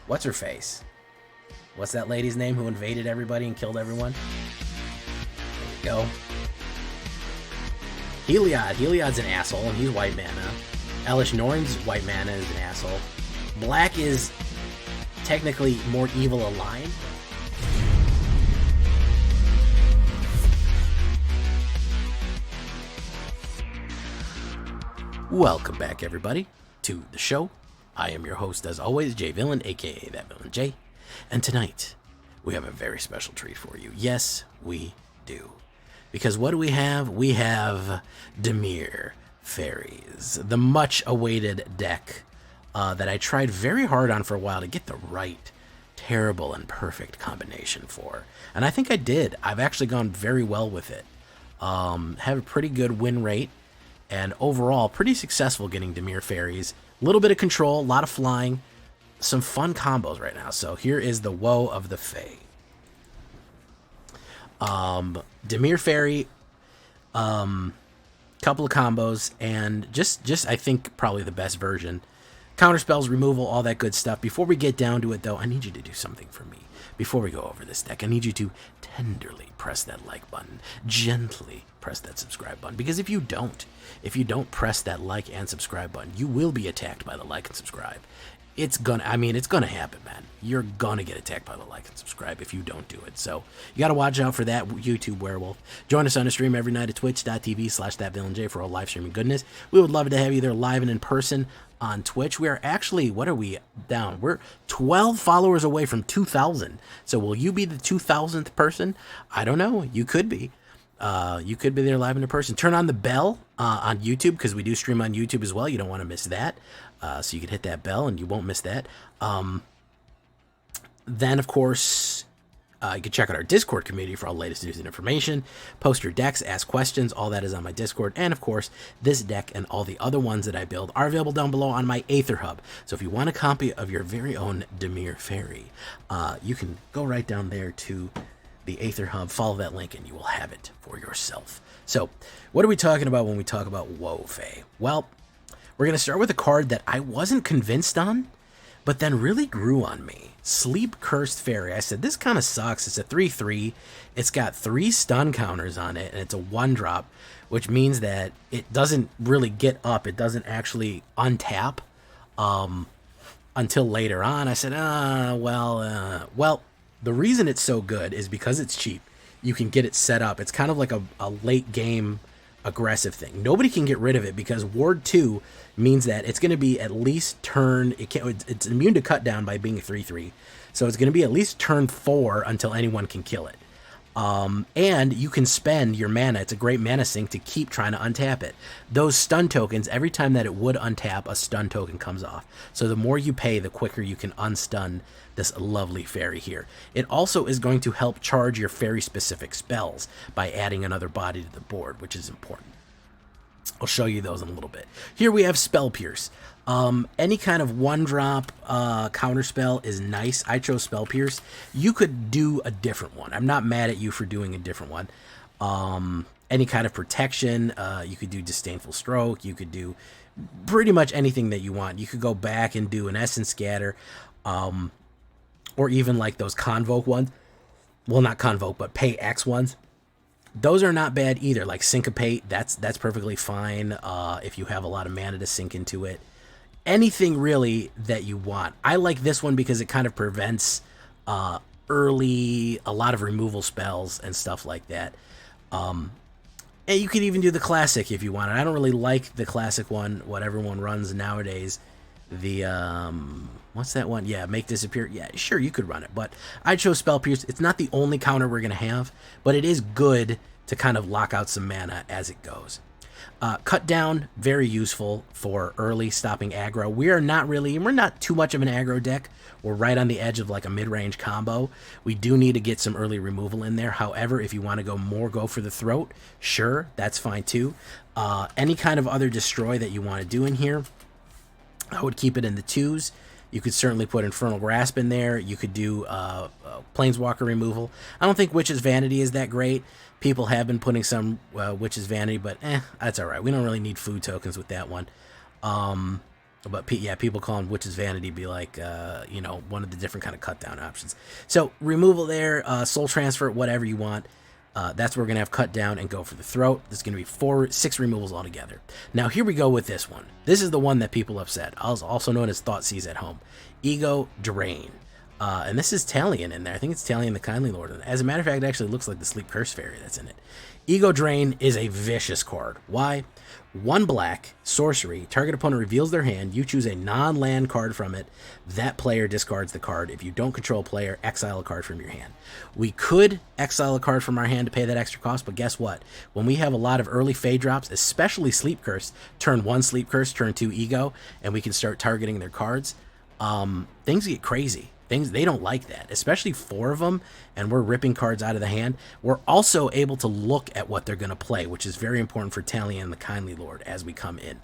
what's her face? What's that lady's name who invaded everybody and killed everyone? There we go. Heliod. Heliod's an asshole, and he's white mana. Elish Norn's white mana is an asshole. Black is technically more evil aligned. Welcome back, everybody, to the show. I am your host, as always, Jay Villain, aka That Villain Jay. And tonight, we have a very special treat for you. Yes, we do. Because what do we have? We have Dimir Faeries, the much-awaited deck that I tried very hard on for a while to get the right, terrible, and perfect combination for. And I think I did. I've actually gone very well with it. Have a pretty good win rate. And overall, pretty successful getting Dimir Faeries. A little bit of control, a lot of flying, some fun combos right now. So here is the Woe of the Fae. Dimir Faerie, couple of combos, and just I think probably the best version. Counter spells, removal, all that good stuff. Before we get down to it, though, I need you to do something for me. Before we go over this deck, I need you to tenderly press that like button, gently press that subscribe button, because if you don't press that like and subscribe button, you will be attacked by the like and subscribe. It's gonna happen, man. You're gonna get attacked by the like and subscribe if you don't do it. So you gotta watch out for that, YouTube werewolf. Join us on the stream every night at twitch.tv/thatvillainj for all live streaming goodness. We would love to have you there live and in person on Twitch. We are actually, what are we down? We're 12 followers away from 2,000. So will you be the 2,000th person? I don't know. You could be. You could be there live and in person. Turn on the bell on YouTube, because we do stream on YouTube as well. You don't want to miss that. So you can hit that bell and you won't miss that. Then, of course, you can check out our Discord community for all the latest news and information. Post your decks, ask questions. All that is on my Discord. And, of course, this deck and all the other ones that I build are available down below on my AetherHub. So if you want a copy of your very own Dimir Faerie, you can go right down there to the AetherHub, follow that link, and you will have it for yourself. So, what are we talking about when we talk about Woe Fae? Well, we're going to start with a card that I wasn't convinced on, but then really grew on me. Sleep Cursed Fairy. I said, this kind of sucks. It's a 3/3. It's got 3 stun counters on it, and it's a 1-drop, which means that it doesn't really get up. It doesn't actually untap until later on. I said, well, the reason it's so good is because it's cheap. You can get it set up. It's kind of like a late game aggressive thing. Nobody can get rid of it because Ward 2 means that it's going to be at least turn... It's immune to cut down by being a 3/3. So it's going to be at least turn 4 until anyone can kill it. And you can spend your mana. It's a great mana sink to keep trying to untap it. Those stun tokens, every time that it would untap, a stun token comes off. So the more you pay, the quicker you can unstun this lovely fairy here. It also is going to help charge your fairy-specific spells by adding another body to the board, which is important. I'll show you those in a little bit. Here we have Spell Pierce. Any kind of 1-drop counter spell is nice. I chose Spell Pierce. You could do a different one. I'm not mad at you for doing a different one. Any kind of protection, you could do Disdainful Stroke. You could do pretty much anything that you want. You could go back and do an Essence Scatter, or even like those Convoke ones. Well, not Convoke, but Pay X ones. Those are not bad either. Like Syncopate, that's perfectly fine if you have a lot of mana to sink into it. Anything really that you want. I like this one because it kind of prevents early, a lot of removal spells and stuff like that. And you could even do the classic if you want it. I don't really like the classic one, what everyone runs nowadays. The, what's that one? Yeah, Make Disappear. Yeah, sure, you could run it. But I chose Spell Pierce. It's not the only counter we're going to have, but it is good to kind of lock out some mana as it goes. Cut Down, very useful for early stopping aggro. We're not too much of an aggro deck. We're right on the edge of like a mid-range combo. We do need to get some early removal in there. However, if you want to go for the throat, sure, that's fine too. Any kind of other destroy that you want to do in here, I would keep it in the 2s. You could certainly put Infernal Grasp in there. You could do Planeswalker removal. I don't think Witch's Vanity is that great. People have been putting some Witch's Vanity, but that's all right. We don't really need food tokens with that one. But yeah, people calling Witch's Vanity be like, you know, one of the different kind of cut down options. So removal there, soul transfer, whatever you want. That's where we're going to have cut down and go for the throat. There's going to be 6 removals altogether. Now here we go with this one. This is the one that people upset. Also known as Thoughtseize at home. Ego Drain. And this is Talion in there. I think it's Talion the Kindly Lord. And as a matter of fact, it actually looks like the Sleep Curse Fairy that's in it. Ego Drain is a vicious card. Why? 1 black, sorcery, target opponent reveals their hand, you choose a non-land card from it, that player discards the card. If you don't control a player, exile a card from your hand. We could exile a card from our hand to pay that extra cost, but guess what? When we have a lot of early Fade drops, especially Sleep Curse, turn 1 Sleep Curse, turn 2 Ego, and we can start targeting their cards, things get crazy. They don't like that, especially 4 of them, and we're ripping cards out of the hand. We're also able to look at what they're going to play, which is very important for Talion the Kindly Lord as we come in.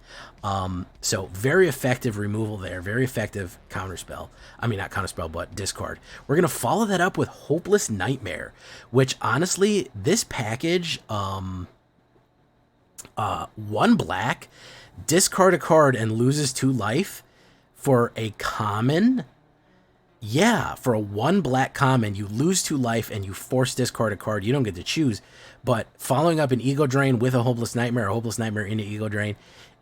So very effective removal there, very effective counterspell. I mean, not counterspell, but discard. We're going to follow that up with Hopeless Nightmare, which honestly, this package, 1 black, discard a card and loses 2 life for a common. Yeah, for a 1 black common, you lose 2 life and you force discard a card. You don't get to choose. But following up an Ego Drain with a Hopeless Nightmare, or Hopeless Nightmare into Ego Drain,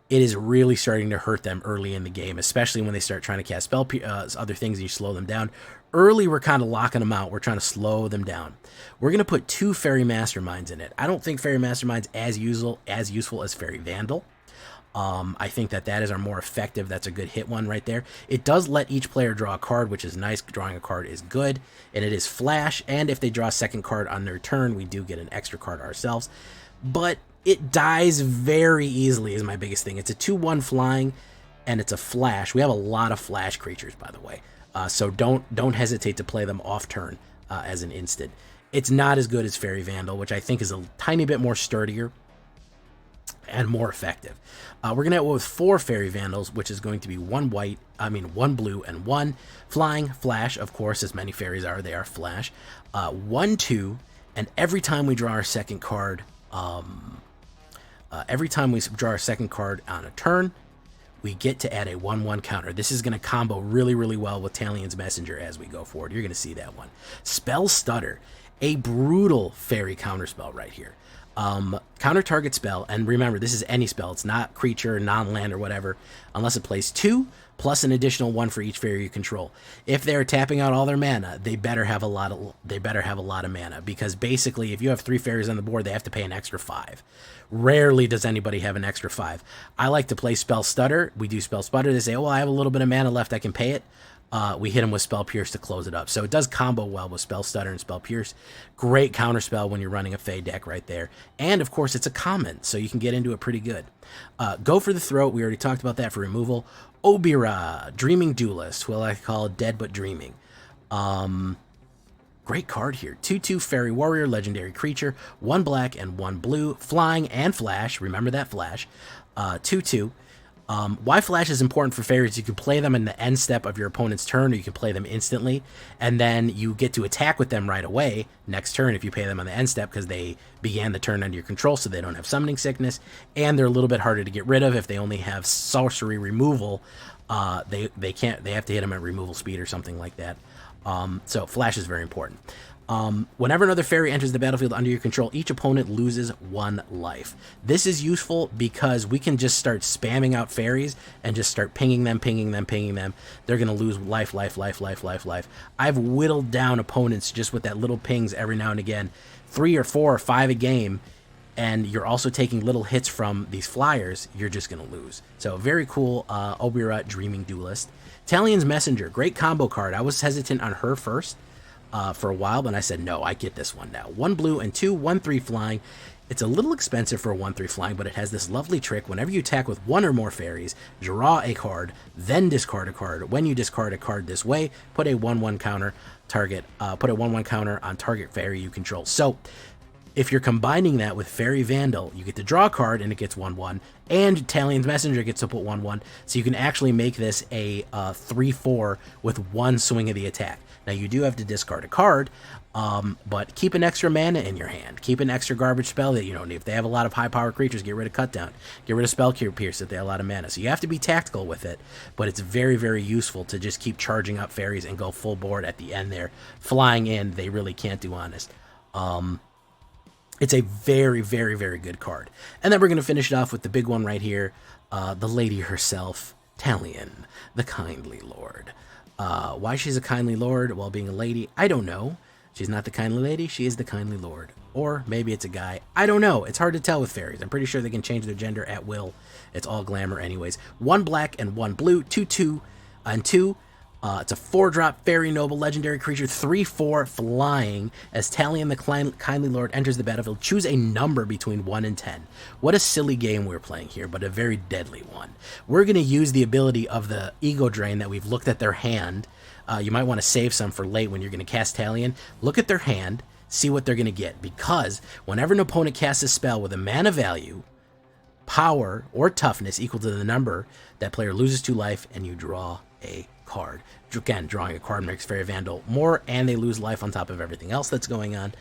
it is really starting to hurt them early in the game, especially when they start trying to cast spell other things and you slow them down. Early, we're kind of locking them out. We're trying to slow them down. We're going to put 2 Fairy Masterminds in it. I don't think Fairy Mastermind's as useful as Fairy Vandal. I think that is our more effective. That's a good hit one right there. It does let each player draw a card, which is nice. Drawing a card is good, and it is flash. And if they draw a second card on their turn, we do get an extra card ourselves. But it dies very easily is my biggest thing. It's a 2/1 flying, and it's a flash. We have a lot of flash creatures, by the way. So don't hesitate to play them off turn as an instant. It's not as good as Fairy Vandal, which I think is a tiny bit more sturdier and more effective. We're going to go with 4 Fairy Vandals, which is going to be 1 blue, and 1 flying, flash, of course, as many fairies are, they are flash. 1, 2, and every time we draw our second card, on a turn, we get to add a 1/1 counter. This is going to combo really, really well with Talion's Messenger as we go forward. You're going to see that one. Spell Stutter, a brutal fairy counterspell right here. Counter target spell, and remember, this is any spell. It's not creature, non-land, or whatever, unless it plays 2 plus an additional 1 for each fairy you control. If they're tapping out all their mana, they better have a lot of mana, because basically, if you have 3 fairies on the board, they have to pay an extra 5. Rarely does anybody have an extra 5. I like to play Spell Stutter. We do Spell Stutter. They say, "Oh, I have a little bit of mana left. I can pay it." We hit them with Spell Pierce to close it up. So it does combo well with Spell Stutter and Spell Pierce. Great counterspell when you're running a Fey deck right there. And, of course, it's a common, so you can get into it pretty good. Go for the Throat. We already talked about that for removal. Obira, Dreaming Duelist, who I like to call Dead But Dreaming. Great card here. 2/2 Fairy Warrior, legendary creature. 1 black and 1 blue. Flying and flash. Remember that flash. 2/2. Why flash is important for fairies? You can play them in the end step of your opponent's turn, or you can play them instantly, and then you get to attack with them right away next turn if you pay them on the end step, because they began the turn under your control, so they don't have summoning sickness, and they're a little bit harder to get rid of. If they only have sorcery removal, they have to hit them at removal speed or something like that. So flash is very important. Whenever another fairy enters the battlefield under your control, each opponent loses 1 life. This is useful because we can just start spamming out fairies and just start pinging them. They're going to lose life. I've whittled down opponents just with that little pings every now and again, 3 or 4 or 5 a game, and you're also taking little hits from these flyers. You're just going to lose. So very cool, Obira, Dreaming Duelist. Talion's Messenger, great combo card. I was hesitant on her first. For a while, but I said, no, I get this one now. 1 blue and 2 1/3 flying. It's a little expensive for a 1/3 flying, but it has this lovely trick. Whenever you attack with 1 or more fairies, draw a card, then discard a card. When you discard a card this way, put a 1/1 counter on target fairy you control. So If you're combining that with Fairy Vandal, you get to draw a card and it gets 1/1, and Talion's Messenger gets to put 1/1, so you can actually make this a 3/4 with one swing of the attack. Now you do have to discard a card, but keep an extra mana in your hand. Keep an extra garbage spell that you don't need. If they have a lot of high-power creatures, get rid of Cut Down. Get rid of Spell Pierce if they have a lot of mana. So you have to be tactical with it, but it's very, very useful to just keep charging up fairies and go full board at the end there. Flying in, they really can't do honest. It's a very, very, very good card. And then we're going to finish it off with the big one right here. The lady herself, Talion, the Kindly Lord. Why she's a Kindly Lord while being a lady, I don't know. She's not the Kindly Lady, she is the Kindly Lord. Or maybe it's a guy. I don't know. It's hard to tell with fairies. I'm pretty sure they can change their gender at will. It's all glamour anyways. 1 black and 1 blue, 2/2 and 2. It's a 4-drop Fairy Noble Legendary Creature, 3/4 flying. As Talion the Kindly Lord enters the battlefield, choose a number between 1 and 10. What a silly game we're playing here, but a very deadly one. We're going to use the ability of the Ego Drain that we've looked at their hand. You might want to save some for late when you're going to cast Talion. Look at their hand, see what they're going to get, because whenever an opponent casts a spell with a mana value, power, or toughness equal to the number, that player loses 2 life and you draw a card. Again, drawing a card makes Fairy Vandal more, and they lose life on top of everything else that's going on.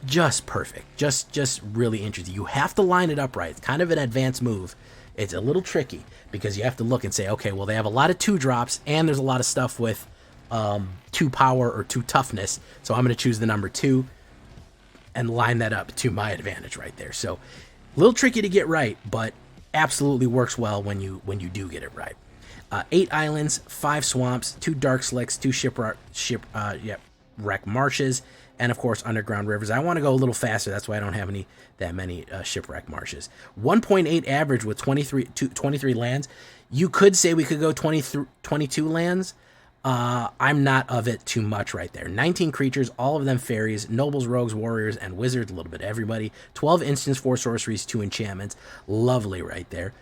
Just perfect. Just really interesting. You have to line it up right. It's kind of an advanced move. It's a little tricky because you have to look and say, okay, well, they have a lot of 2-drops, and there's a lot of stuff with 2 power or 2 toughness, so I'm going to choose the number 2 and line that up to my advantage right there. So a little tricky to get right, but absolutely works well when you do get it right. 8 islands, 5 swamps, 2 dark slicks, 2 shipwreck marshes, and of course underground rivers. I want to go a little faster, that's why I don't have that many shipwreck marshes. 1.8 average with 23 lands. You could say we could go 22 lands. I'm not of it too much right there. 19 creatures, all of them fairies, nobles, rogues, warriors, and wizards, a little bit of everybody. 12 instants, 4 sorceries, 2 enchantments. Lovely right there.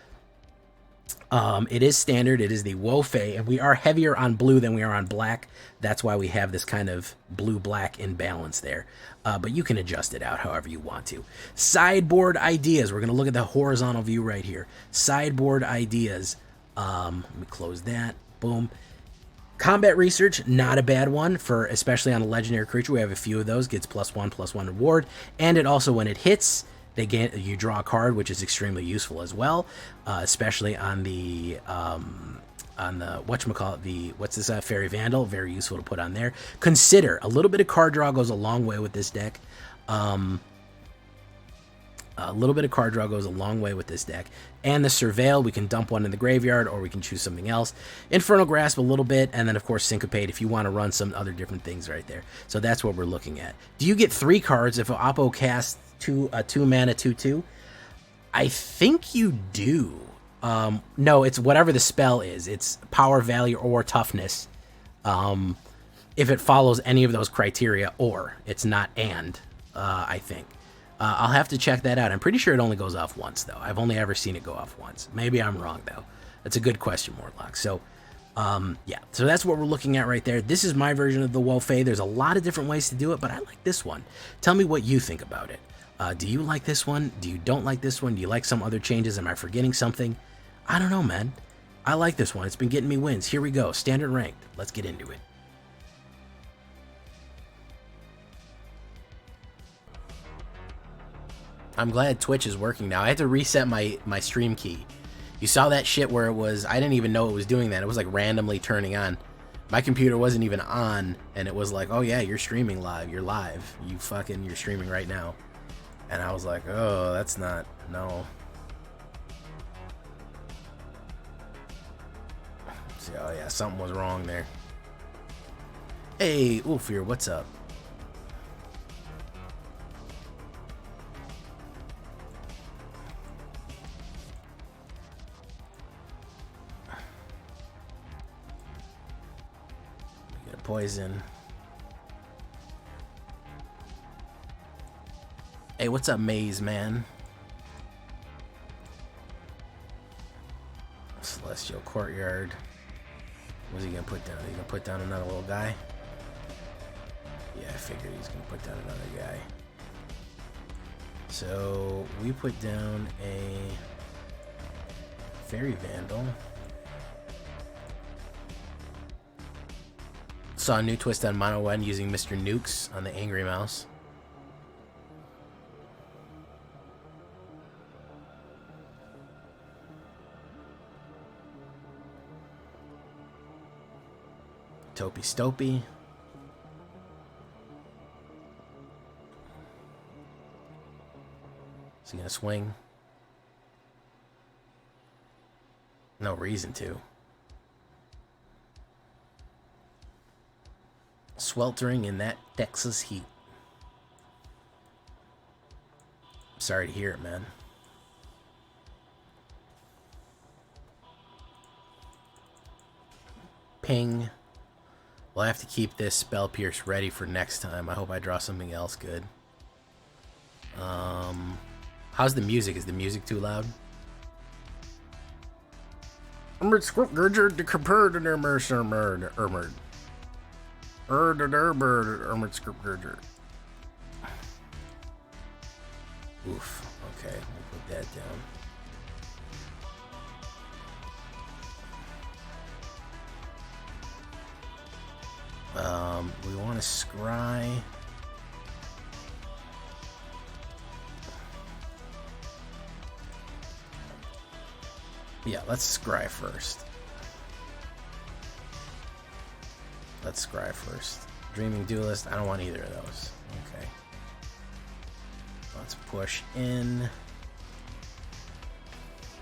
It is standard. It is the Woe-Fey, and we are heavier on blue than we are on black. That's why we have this kind of blue-black imbalance there. But you can adjust it out however you want to. Sideboard ideas. We're going to look at the horizontal view right here. Sideboard ideas. Let me close that. Boom. Combat research, not a bad one, for especially on a legendary creature. We have a few of those. Gets +1/+1 reward. And it also, when it hits, you draw a card, which is extremely useful as well, especially on the what's this Fairy Vandal, very useful to put on there. Consider a little bit of card draw goes a long way with this deck. A little bit of card draw goes a long way with this deck. And the Surveil, we can dump one in the graveyard, or we can choose something else. Infernal Grasp a little bit, and then of course Syncopate if you want to run some other different things right there. So that's what we're looking at. Do you get 3 cards if an Oppo casts 2 mana 2/2? I think you do. No, it's whatever the spell is. It's power, value, or toughness. If it follows any of those criteria, or it's not I think. I'll have to check that out. I'm pretty sure it only goes off once, though. I've only ever seen it go off once. Maybe I'm wrong, though. That's a good question, Mortlock. So, yeah. So that's what we're looking at right there. This is my version of the Woe-Fey. There's a lot of different ways to do it, but I like this one. Tell me what you think about it. Do you like this one? Do you don't like this one? Do you like some other changes? Am I forgetting something? I don't know, man. I like this one. It's been getting me wins. Here we go. Standard ranked. Let's get into it. I'm glad Twitch is working now. I had to reset my stream key. You saw that shit where it was, I didn't even know it was doing that. It was like randomly turning on. My computer wasn't even on, and it was like, oh yeah, you're streaming live. You're live. You're streaming right now. And I was like, oh, that's not, no. See, oh yeah, something was wrong there. Hey, Ulfir, what's up? Poison. Hey, what's up, Maze, man? Celestial Courtyard. What's he gonna put down? He's gonna put down another little guy? Yeah, I figured he's gonna put down another guy. So we put down a Fairy Vandal. Saw a new twist on Mono Wen using Mr. Nukes on the Angry Mouse. Topi Stopi. Is he gonna swing? No reason to. Sweltering in that Texas heat. Sorry to hear it, man. Ping. We'll have to keep this Spell Pierce ready for next time. I hope I draw something else good. How's the music? Is the music too loud? Armored Script Gurger to compare to their Armored Script Gurger. Oof. Okay, we'll put that down. We want to scry. Yeah, let's scry first. Let's scry first. Dreaming Duelist, I don't want either of those. Okay. Let's push in.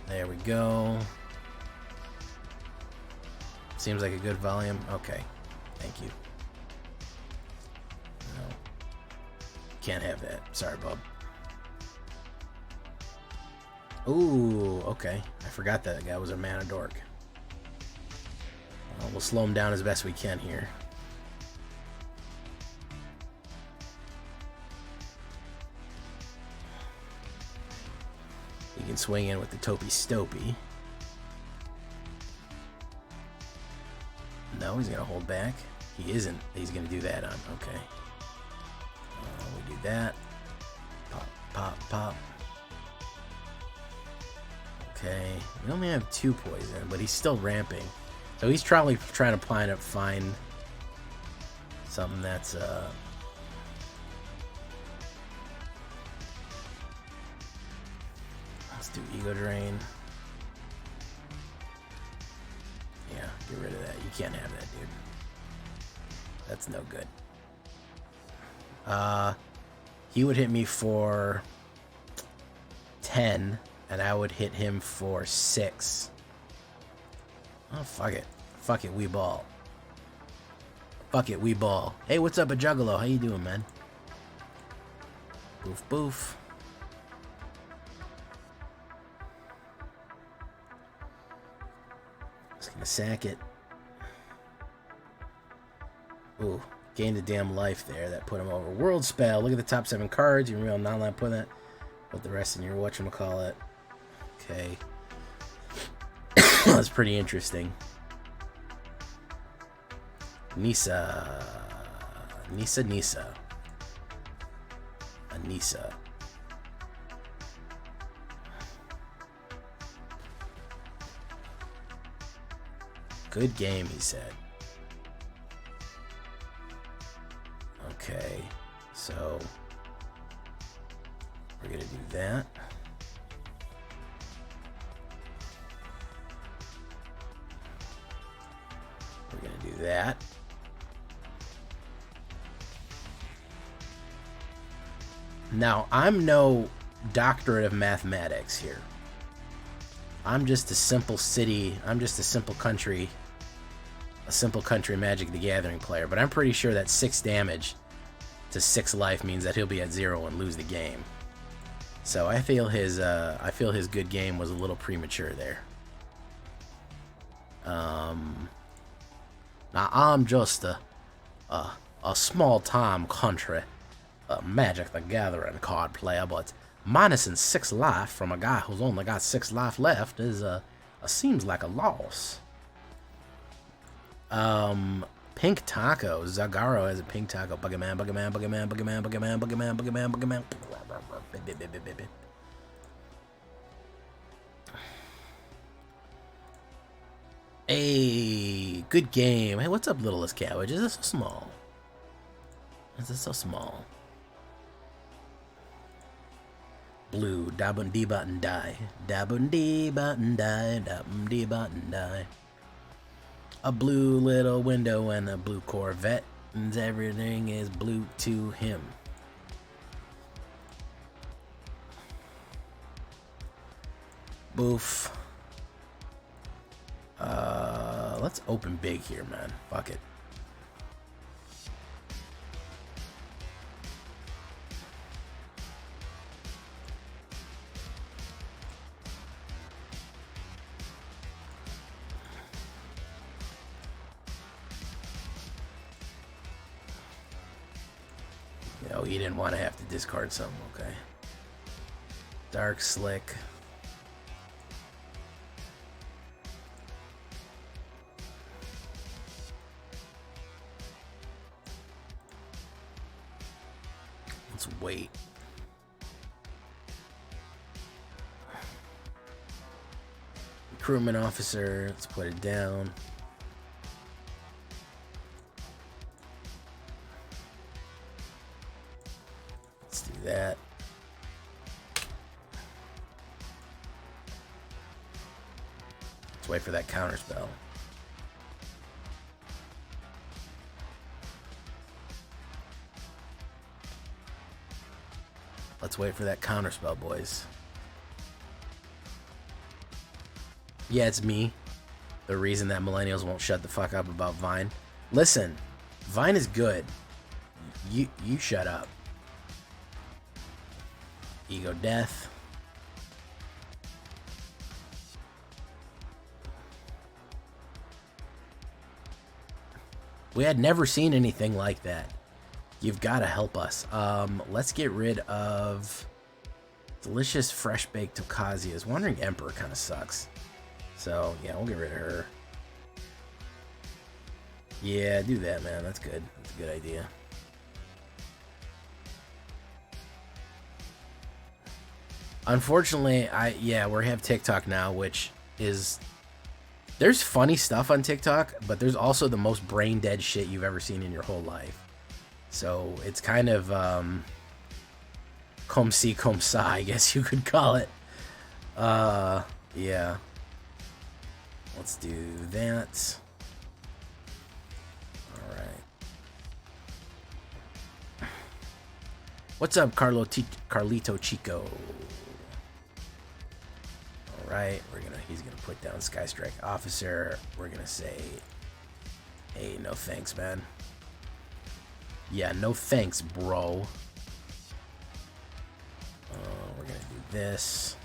There we go. Seems like a good volume. Okay. Thank you. No. Can't have that. Sorry, bub. Ooh, okay. I forgot that guy was a mana dork. We'll slow him down as best we can here. He can swing in with the Topi Stopi. No, he's going to hold back. He isn't. He's going to do that on. Okay. We do that. Pop, pop, pop. Okay. We only have 2 poison, but he's still ramping. So he's probably trying to find something that's let's do Ego Drain. Yeah, get rid of that. You can't have that, dude. That's no good. He would hit me for 10, and I would hit him for 6. Oh, fuck it. Fuck it, we ball. Fuck it, we ball. Hey, what's up, a Juggalo? How you doing, man? Boof, boof. Just gonna sack it. Ooh, gained a damn life there. That put him over. World Spell. Look at the top 7 cards. You can real non-land put that. Put the rest in your whatchamacallit. Okay. That's pretty interesting. Nisa. Anissa. Good game, he said. Okay, so we're gonna do that. We're gonna do that. Now, I'm no doctorate of mathematics here. I'm just a simple city. I'm just a simple country Magic the Gathering player. But I'm pretty sure that 6 damage to 6 life means that he'll be at 0 and lose the game. So I feel his good game was a little premature there. Now I'm just a small time country Magic the Gathering card player, but minusing 6 life from a guy who's only got 6 life left is seems like a loss. Pink Taco. Zagaro has a Pink Taco. Buggerman. Hey, good game. Hey, what's up, littlest cabbage? Is this so small? Is this so small? Blue, dabun dee button die. Dabun dee button die. Dabun dee button die. A blue little window and a blue Corvette. And everything is blue to him. Boof. Let's open big here, man. Fuck it. No, he didn't want to have to discard something, okay. Dark Slick. Let's wait. Recruitment officer, let's put it down. Let's do that. Let's wait for that counter spell. Let's wait for that counterspell, boys. Yeah, it's me. The reason that millennials won't shut the fuck up about Vine. Listen, Vine is good. You shut up. Ego Death. We had never seen anything like that. You've got to help us. Let's get rid of Delicious Fresh Baked Tokazias. Wandering Emperor kind of sucks. So, yeah, we'll get rid of her. Yeah, do that, man. That's good. That's a good idea. Unfortunately, we have TikTok now, which is... There's funny stuff on TikTok, but there's also the most brain-dead shit you've ever seen in your whole life. So it's kind of comme ci, comme ça, I guess you could call it. Yeah. Let's do that. All right. What's up, Carlito Chico? All right, he's gonna put down Sky Strike Officer. We're gonna say, hey, no thanks, man. Yeah, no thanks, bro. We're gonna do this.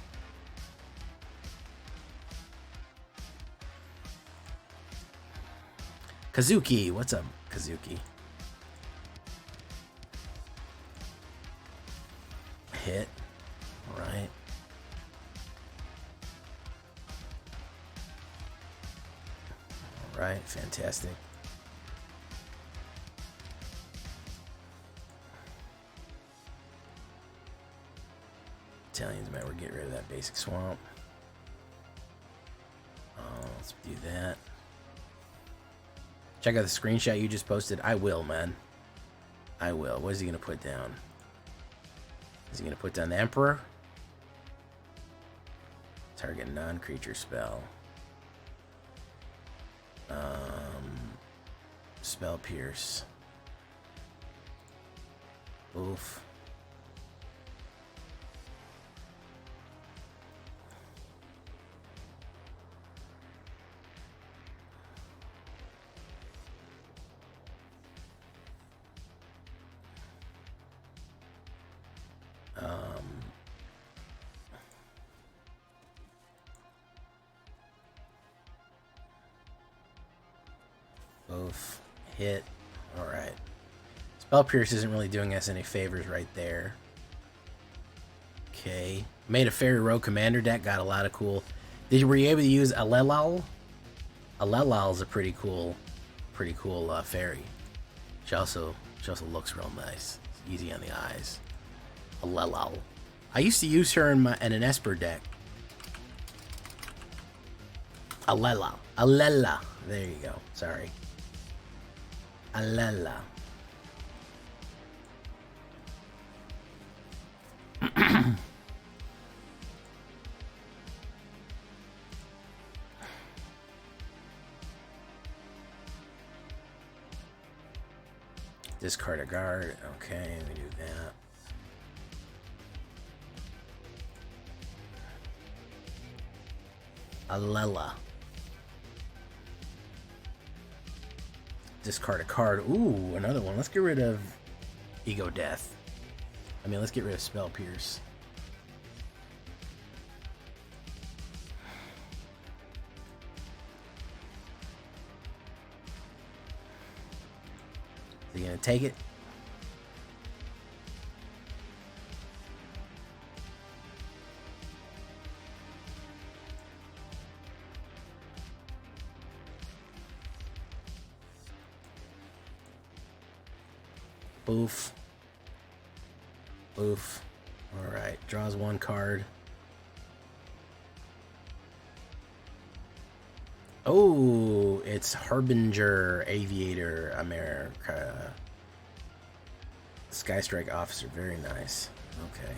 Kazuki, what's up, Kazuki? Hit. All right. All right, fantastic. Italians, man, we're getting rid of that basic swamp. Let's do that. Check out the screenshot you just posted. I will, man. I will. What is he going to put down? Is he going to put down the Emperor? Target non-creature spell. Spell Pierce. Oof. Both hit. All right. Spell Pierce isn't really doing us any favors right there. Okay. Made a Fairy Rogue Commander deck. Got a lot of cool. Were you able to use Alelal? Alelal is a pretty cool fairy. She also looks real nice. It's easy on the eyes. Alelal. I used to use her in an Esper deck. Alela. Alela. There you go. Sorry. Alela. Discard a guard. Okay, we do that. Alela. Discard a card. Ooh, another one. Let's get rid of Ego Death. I mean, let's get rid of Spell Pierce. Is he gonna take it? Boof. Boof. Alright, draws one card. Oh, it's Harbinger, Aviator, America. Skystrike Officer, very nice. Okay.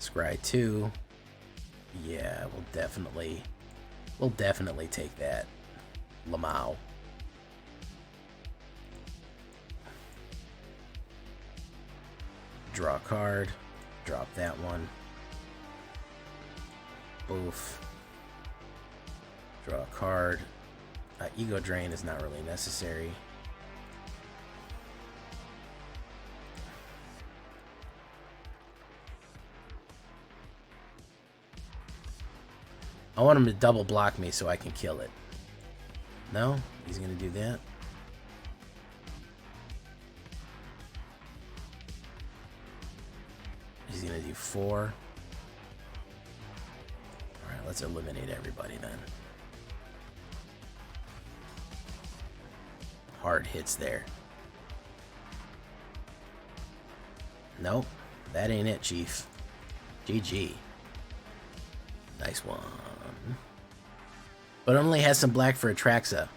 Scry 2. Yeah, we'll definitely take that. Lamau. Draw a card. Drop that one. Boof. Draw a card. Ego Drain is not really necessary. I want him to double block me so I can kill it. No? He's gonna do that? He's gonna do 4. Alright, let's eliminate everybody then. Hard hits there. Nope. That ain't it, Chief. GG. Nice one. But only has some black for Atraxa.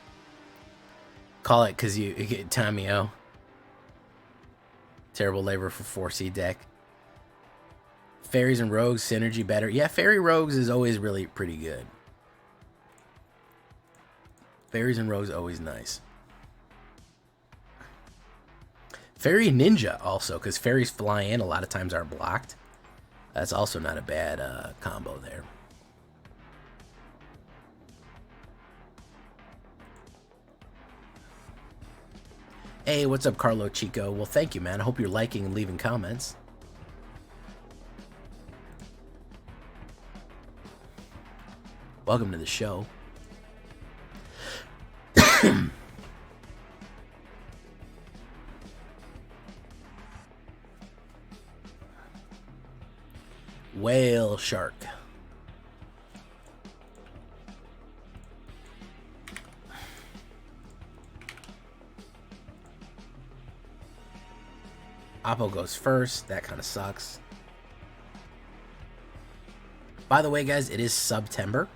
Call it because you get Tamio. Terrible labor for 4C deck. Fairies and Rogues, synergy better. Yeah, Fairy Rogues is always really pretty good. Fairies and Rogues always nice. Fairy Ninja also, because fairies fly in a lot of times are blocked. That's also not a bad combo there. Hey, what's up, Carlo Chico? Well, thank you, man. I hope you're liking and leaving comments. Welcome to the show. Whale Shark. Oppo goes first. That kind of sucks. By the way, guys, it is September.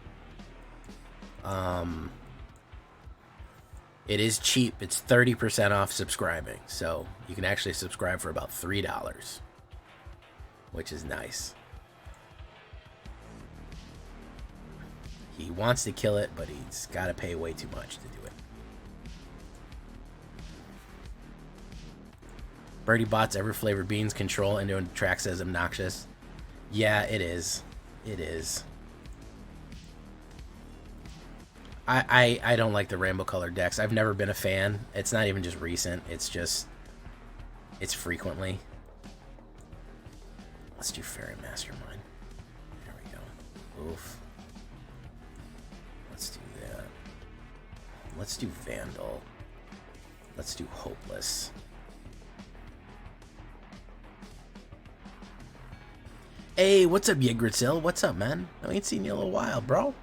It is cheap. It's 30% off subscribing. So you can actually subscribe for about $3, which is nice. He wants to kill it, but he's got to pay way too much to do it. Birdie Bot's ever flavored beans control into Atraxa as obnoxious. Yeah, it is. It is. I don't like the rainbow colored decks. I've never been a fan. It's not even just recent. It's just, it's frequently. Let's do Fairy Mastermind. There we go. Oof. Let's do that. Let's do Vandal. Let's do Hopeless. Hey, what's up, Yggdrasil? What's up, man? I ain't seen you in a little while, bro.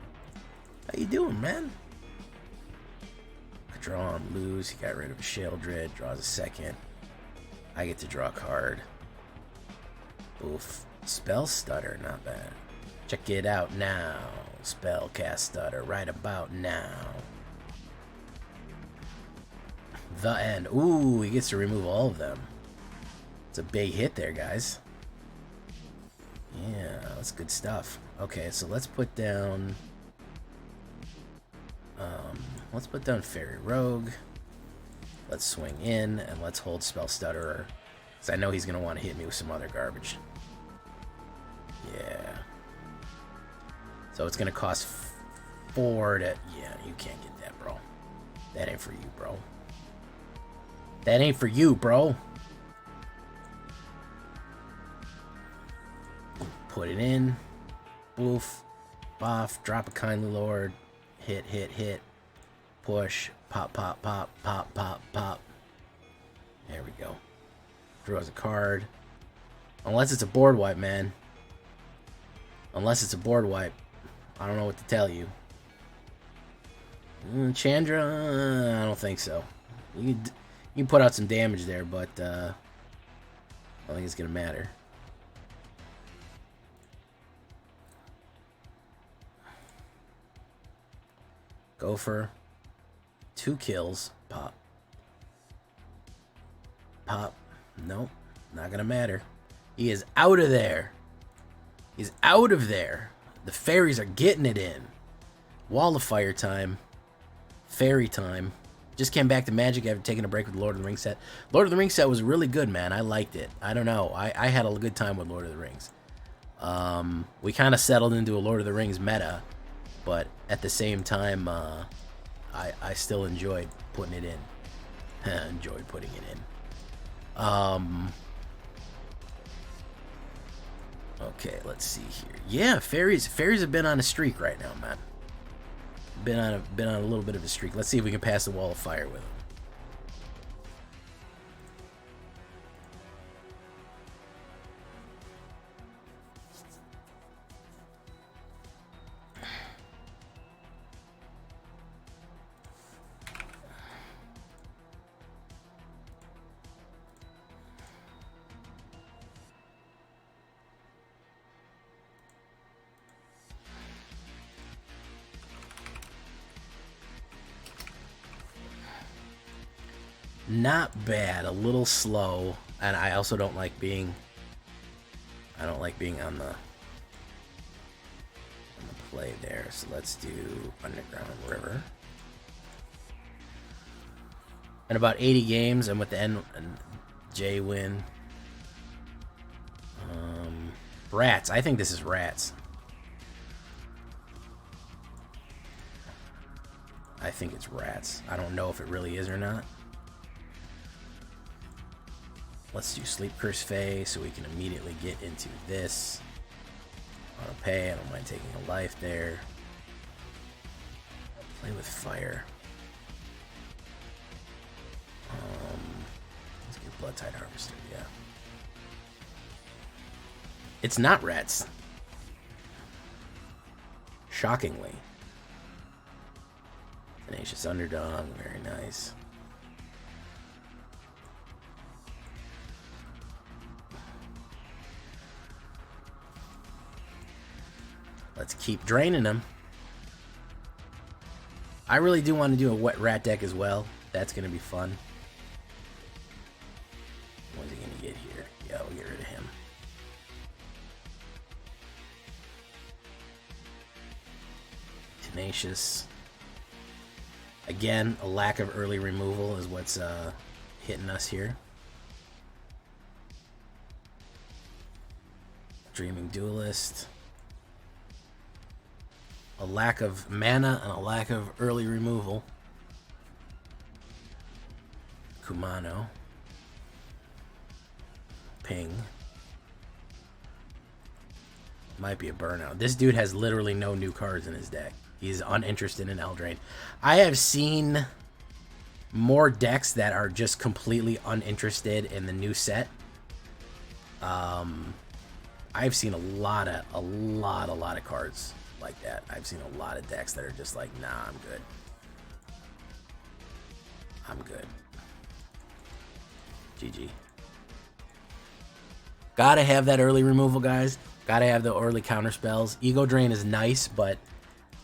How you doing, man? Draw and lose. He got rid of a Sheoldred. Draws a second. I get to draw a card. Oof. Spell Stutter, not bad. Check it out now. Spell cast Stutter right about now. The end. Ooh, he gets to remove all of them. It's a big hit there, guys. Yeah, that's good stuff. Okay, so let's put down... Fairy Rogue. Let's swing in, and let's hold Spell Stutterer. Because I know he's going to want to hit me with some other garbage. Yeah. So it's going to cost 4 to... Yeah, you can't get that, bro. That ain't for you, bro. That ain't for you, bro. Put it in. Boof. Buff. Drop a Kindly Lord. Hit, hit, hit. Push. Pop, pop, pop, pop, pop, pop. There we go. Draws a card. Unless it's a board wipe, man. Unless it's a board wipe. I don't know what to tell you. Chandra? I don't think so. You can put out some damage there, but I don't think it's going to matter. Gopher. 2 kills. Pop. Pop. Nope. Not going to matter. He is out of there. He's out of there. The fairies are getting it in. Wall of Fire time. Fairy time. Just came back to Magic after taking a break with the Lord of the Rings set. Lord of the Rings set was really good, man. I liked it. I don't know. I had a good time with Lord of the Rings. We kind of settled into a Lord of the Rings meta, but at the same time, I still enjoyed putting it in. Enjoyed putting it in. Okay, let's see here. Yeah, fairies have been on a streak right now, man. Been on a little bit of a streak. Let's see if we can pass the Wall of Fire with them. Not bad, a little slow, and I also don't like being on the play there. So let's do Underground River. In about 80 games, I'm with the N and J win. Rats. I think this is Rats. I think it's Rats. I don't know if it really is or not. Let's do Sleep Curse Fae so we can immediately get into this. Auto pay, I don't mind taking a life there. Play with fire. Let's get Blood Tide Harvester, yeah. It's not Rats. Shockingly. Tenacious Underdog, very nice. Let's keep draining them. I really do want to do a wet rat deck as well. That's going to be fun. What's he going to get here? Yeah, we'll get rid of him. Tenacious. Again, a lack of early removal is what's hitting us here. Dreaming Duelist. A lack of mana and a lack of early removal. Kumano. Ping. Might be a burnout. This dude has literally no new cards in his deck. He's uninterested in Eldraine. I have seen more decks that are just completely uninterested in the new set. I've seen a lot of cards like that. I've seen a lot of decks that are just like, nah, I'm good. I'm good. GG. Gotta have that early removal, guys. Gotta have the early counter spells. Ego Drain is nice, but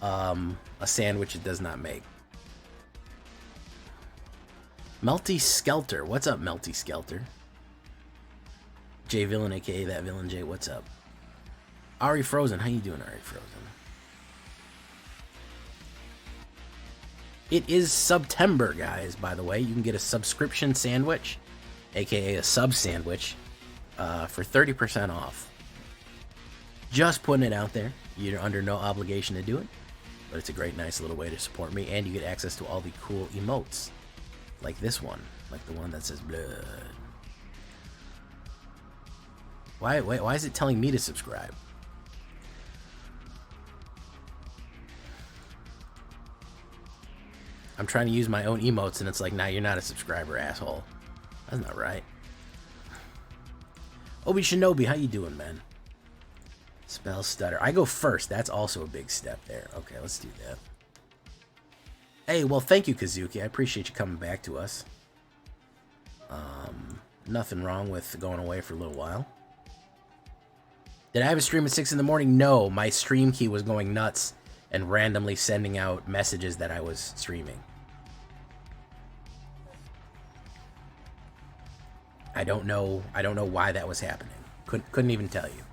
a sandwich it does not make. Melty Skelter. What's up, Melty Skelter? J Villain, aka that Villain J. What's up? Ari Frozen. How you doing, Ari Frozen? It is September, guys, by the way. You can get a subscription sandwich, aka a sub sandwich, for 30% off. Just putting it out there. You're under no obligation to do it, but it's a great, nice little way to support me, and you get access to all the cool emotes, like this one, like the one that says blood. Why is it telling me to subscribe? I'm trying to use my own emotes, and it's like, nah, you're not a subscriber, asshole. That's not right. Obi Shinobi, how you doing, man? Spell stutter. I go first. That's also a big step there. Okay, let's do that. Hey, well, thank you, Kazuki. I appreciate you coming back to us. Nothing wrong with going away for a little while. Did I have a stream at 6 in the morning? No, my stream key was going nuts and randomly sending out messages that I was streaming. I don't know why that was happening. Couldn't even tell you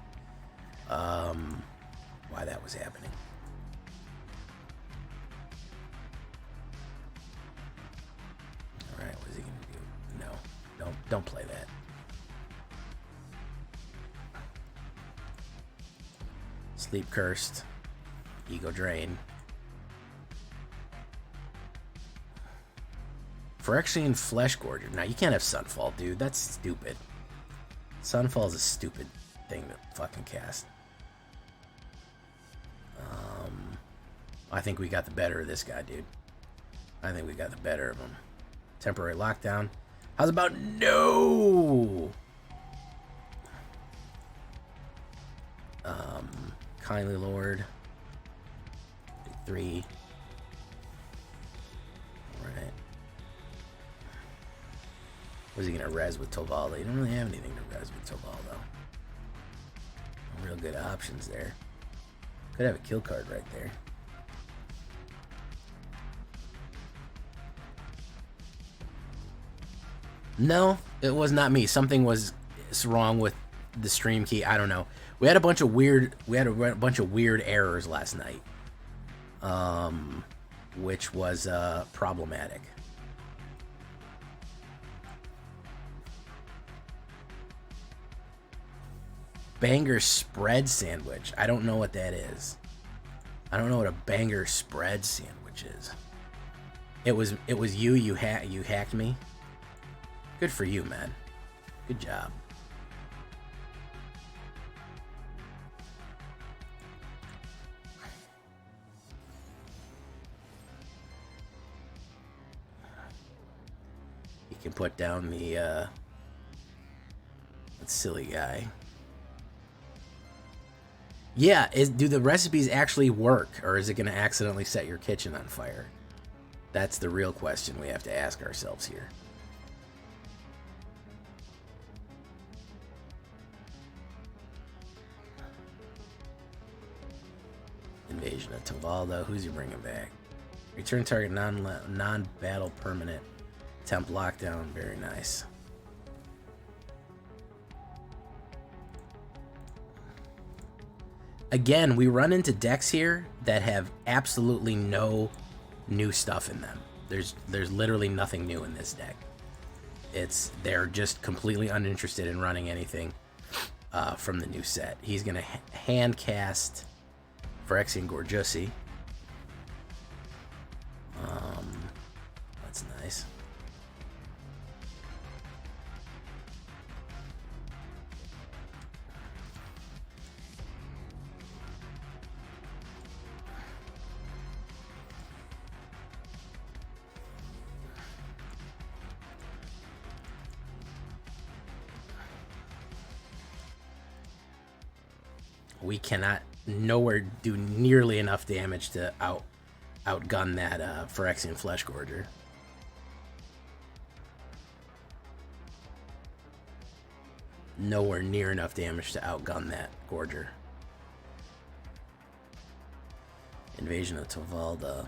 why that was happening. All right, what is he gonna do? No, don't play that. Sleep Cursed, Ego Drain. Phyrexian Flesh Gorger. Now, you can't have Sunfall, dude. That's stupid. Sunfall is a stupid thing to fucking cast. I think we got the better of this guy, dude. I think we got the better of him. Temporary Lockdown. How's about no? Kindly Lord. 3. Alright. Was he gonna res with Tovalda? He don't really have anything to res with Tovalda. No real good options there. Could have a kill card right there. No, it was not me. Something was wrong with the stream key. I don't know. We had a bunch of weird errors last night. Which was problematic. Banger spread sandwich. I don't know what that is. I don't know what a banger spread sandwich is. It was you. You hacked me. Good for you, man. Good job. You can put down the that silly guy. Yeah, do the recipes actually work, or is it going to accidentally set your kitchen on fire? That's the real question we have to ask ourselves here. Invasion of Tovalda. Who's you bringing back? Return target non-battle permanent. Temp lockdown. Very nice. Again, we run into decks here that have absolutely no new stuff in them. There's literally nothing new in this deck. They're just completely uninterested in running anything from the new set. He's gonna hand cast Phyrexian Gorjusi. That's nice. We cannot nowhere do nearly enough damage to outgun that Phyrexian Flesh Gorger. nowhere near enough damage to outgun that Gorger. Invasion of Tavalda.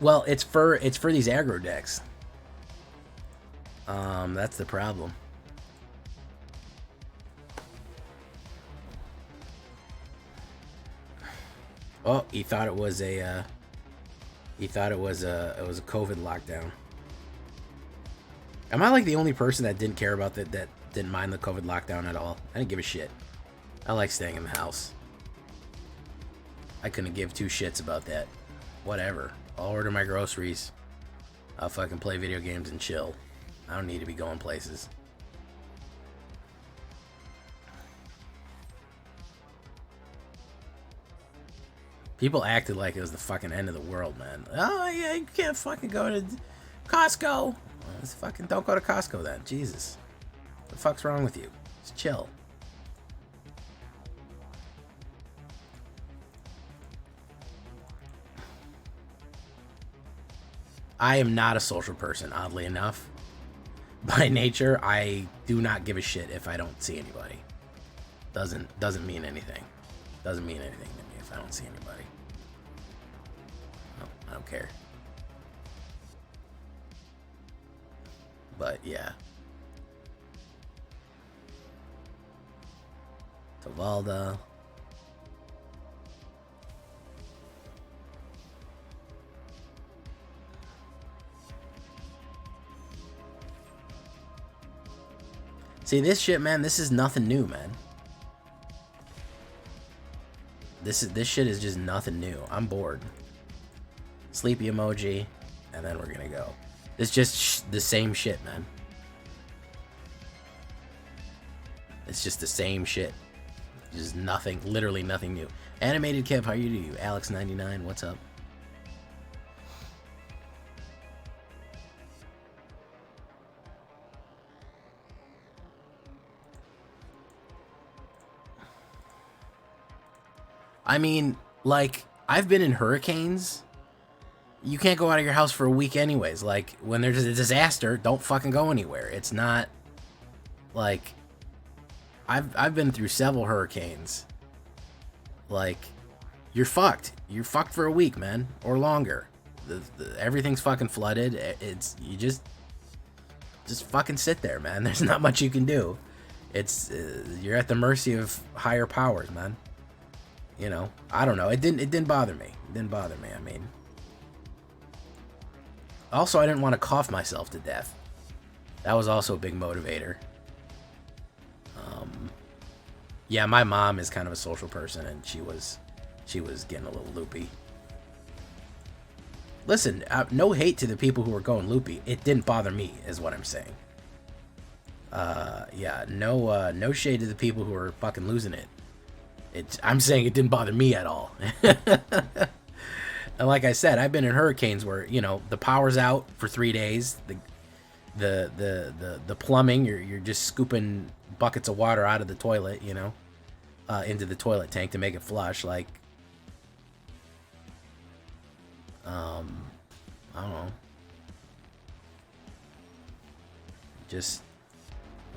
Well, it's for these aggro decks. That's the problem. Oh, he thought it was a COVID lockdown. Am I like the only person that didn't care about that didn't mind the COVID lockdown at all? I didn't give a shit. I like staying in the house. I couldn't give two shits about that. Whatever. I'll order my groceries. I'll fucking play video games and chill. I don't need to be going places. People acted like it was the fucking end of the world, man. Oh, yeah, you can't fucking go to Costco. Well, let's fucking don't go to Costco then. Jesus. What the fuck's wrong with you? Just chill. I am not a social person, oddly enough. By nature, I do not give a shit if I don't see anybody. Doesn't mean anything. Doesn't mean anything to me if I don't see anybody. No, I don't care. But yeah. Tavalda. See, this shit, man, this is nothing new, man. This shit is just nothing new. I'm bored. Sleepy emoji, and then we're gonna go. It's just the same shit, man. It's just the same shit. Just nothing, literally nothing new. Animated Kev, how you do? Alex99, what's up? I mean, like, I've been in hurricanes. You can't go out of your house for a week anyways. Like, when there's a disaster, don't fucking go anywhere. It's not, like, I've been through several hurricanes. Like, you're fucked. You're fucked for a week, man. Or longer. Everything's fucking flooded. It's, you just fucking sit there, man. There's not much you can do. It's, you're at the mercy of higher powers, man. You know, I don't know. It didn't bother me. It didn't bother me. I mean, also, I didn't want to cough myself to death. That was also a big motivator. Yeah, my mom is kind of a social person, and she was getting a little loopy. Listen, no hate to the people who were going loopy. It didn't bother me, is what I'm saying. Yeah, no shade to the people who are fucking losing it. I'm saying it didn't bother me at all. And like I said, I've been in hurricanes where, you know, the power's out for 3 days. The plumbing, you're just scooping buckets of water out of the toilet, you know, into the toilet tank to make it flush. Like, I don't know. Just,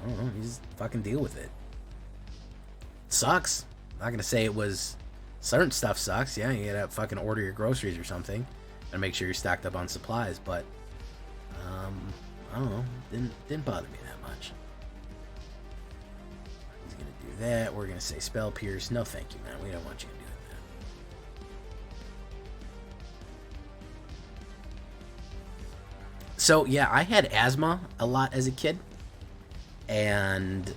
I don't know. You just fucking deal with it. Sucks. I'm not gonna say it was. Certain stuff sucks. Yeah, you gotta fucking order your groceries or something, and make sure you're stocked up on supplies. But I don't know. Didn't bother me that much. He's gonna do that. We're gonna say spell pierce. No, thank you, man. We don't want you to do that. So yeah, I had asthma a lot as a kid, and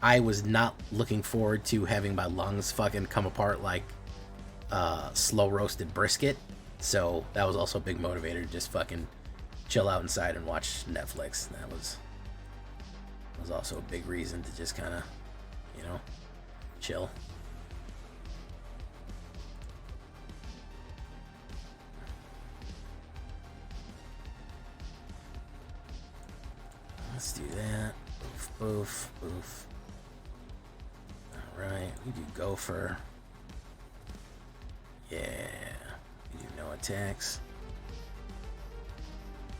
I was not looking forward to having my lungs fucking come apart like slow roasted brisket. So that was also a big motivator to just fucking chill out inside and watch Netflix. That was also a big reason to just kind of, you know, chill. Let's do that. Boof, boof, boof. Alright, we do Gopher. Yeah. We do no attacks.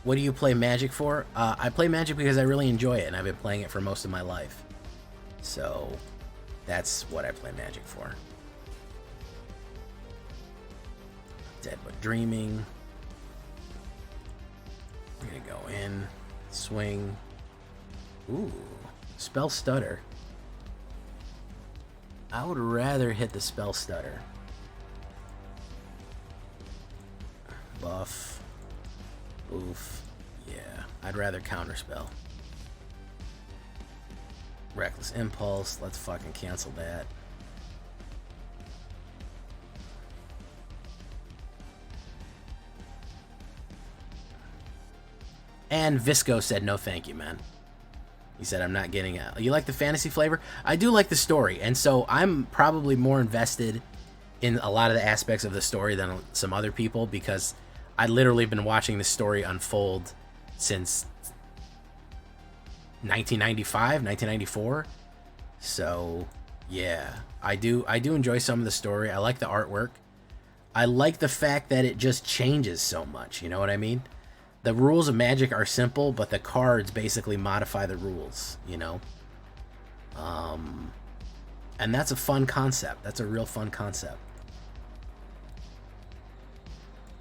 What do you play Magic for? I play Magic because I really enjoy it, and I've been playing it for most of my life. So that's what I play Magic for. Dead but Dreaming. I'm gonna go in, swing. Ooh, Spell Stutter. I would rather hit the Spell Stutter. Buff. Oof. Yeah, I'd rather Counterspell. Reckless Impulse. Let's fucking cancel that. And Visco said, no thank you, man. He said, I'm not getting it. You like the fantasy flavor? I do like the story, and so I'm probably more invested in a lot of the aspects of the story than some other people, because I literally have been watching this story unfold since 1995, 1994. So, yeah, I do enjoy some of the story. I like the artwork. I like the fact that it just changes so much, you know what I mean? The rules of Magic are simple, but the cards basically modify the rules, you know? And that's a fun concept. That's a real fun concept.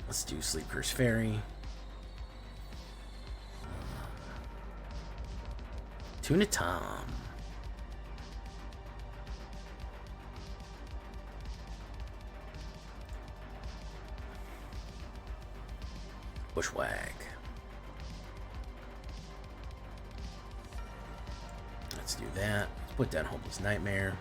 Let's do Sleep Curse Faerie. Tuna Tom. Bushwhack. Let's do that. Let's put down Hopeless Nightmare.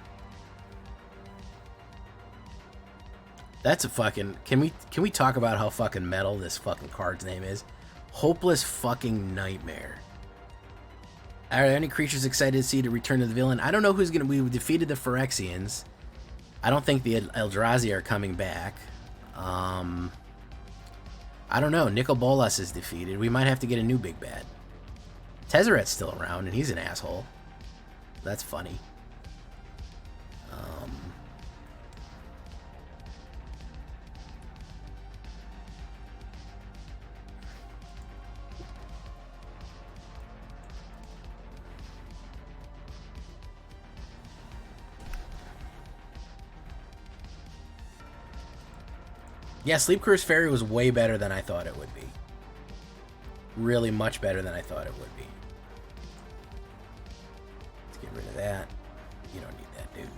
That's a fucking... Can we talk about how fucking metal this fucking card's name is? Hopeless fucking Nightmare. Are there any creatures excited to see to return to the villain? I don't know who's gonna... We defeated the Phyrexians. I don't think the Eldrazi are coming back. I don't know. Nicol Bolas is defeated. We might have to get a new big bad. Tezzeret's still around, and he's an asshole. That's funny. Yeah, Sleep Curse Faerie was way better than I thought it would be. Really much better than I thought it would be. Let's get rid of that. You don't need that, dude.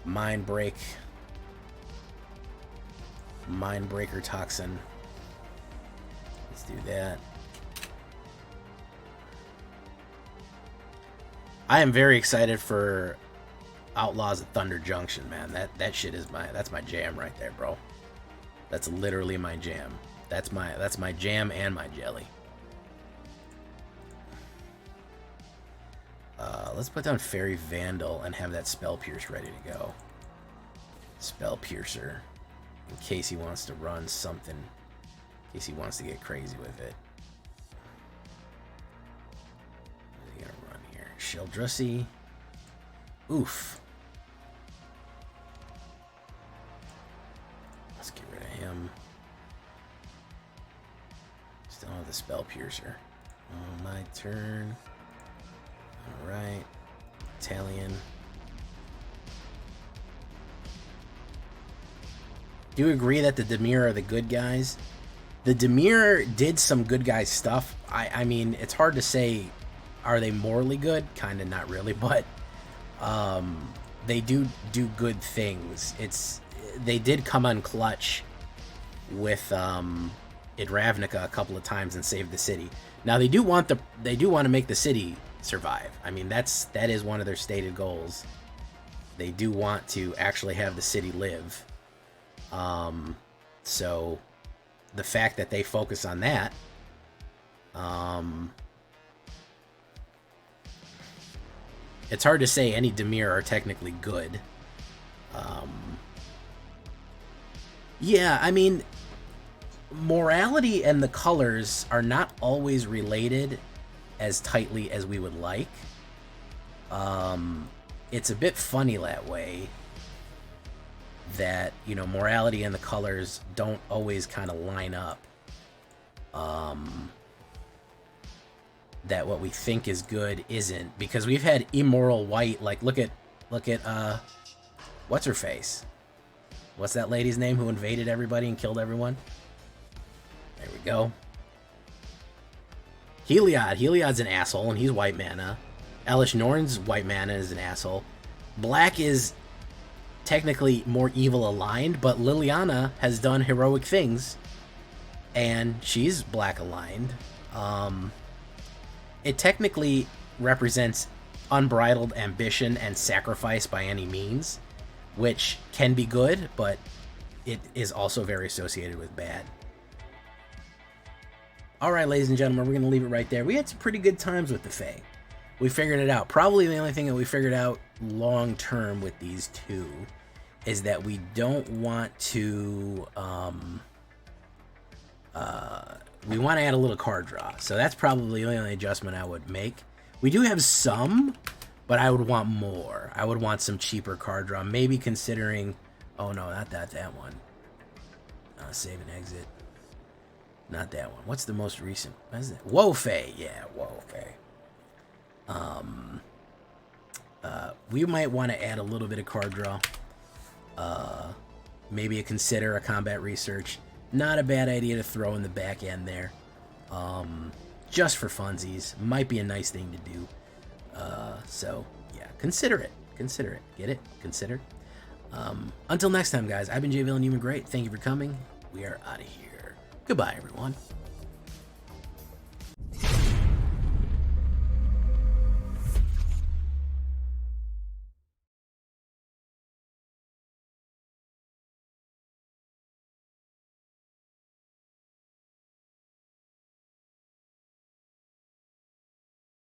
Mind Break. Mindbreaker Toxin. Let's do that. I am very excited for Outlaws at Thunder Junction, man. That shit is that's my jam right there, bro. That's literally my jam. That's my jam and my jelly. Let's put down Fairy Vandal and have that Spell Pierce ready to go. Spell Piercer, in case he wants to run something, in case he wants to get crazy with it. What is he gonna run here? Sheldrussi. Oof. Let's get rid of him. Still have the Spell Piercer. On my turn. Alright. Talion. Do you agree that the Dimir are the good guys? The Dimir did some good guy stuff. I mean, it's hard to say, are they morally good? Kind of, not really, but they do good things. They did come on clutch with Ravnica a couple of times and save the city. Now they do want to make the city survive. I mean, that is one of their stated goals. They do want to actually have the city live. So the fact that they focus on that, it's hard to say any Dimir are technically good. Yeah, I mean, morality and the colors are not always related as tightly as we would like. It's a bit funny that way, that, you know, morality and the colors don't always kind of line up. that what we think is good isn't, because we've had immoral white. Like look at what's her face? What's that lady's name who invaded everybody and killed everyone? There we go. Heliod. Heliod's an asshole, and he's white mana. Elish Norn's white mana is an asshole. Black is technically more evil aligned, but Liliana has done heroic things, and she's black aligned. It technically represents unbridled ambition and sacrifice by any means, which can be good, but it is also very associated with bad. Alright, ladies and gentlemen, we're going to leave it right there. We had some pretty good times with the Fae. We figured it out. Probably the only thing that we figured out long term with these two is that we don't want to we want to add a little card draw. So that's probably the only adjustment I would make. We do have some, but I would want more. I would want some cheaper card draw. Maybe considering, oh no, not that one. Save and exit. Not that one. What's the most recent? What is it? Woefei. Yeah, Woefei. We might want to add a little bit of card draw. Maybe a consider a combat research. Not a bad idea to throw in the back end there. Just for funsies. Might be a nice thing to do. So, yeah, consider it. Consider it. Get it? Consider. Until next time, guys, I've been Jay Villainy. You've been great. Thank you for coming. We are out of here. Goodbye, everyone.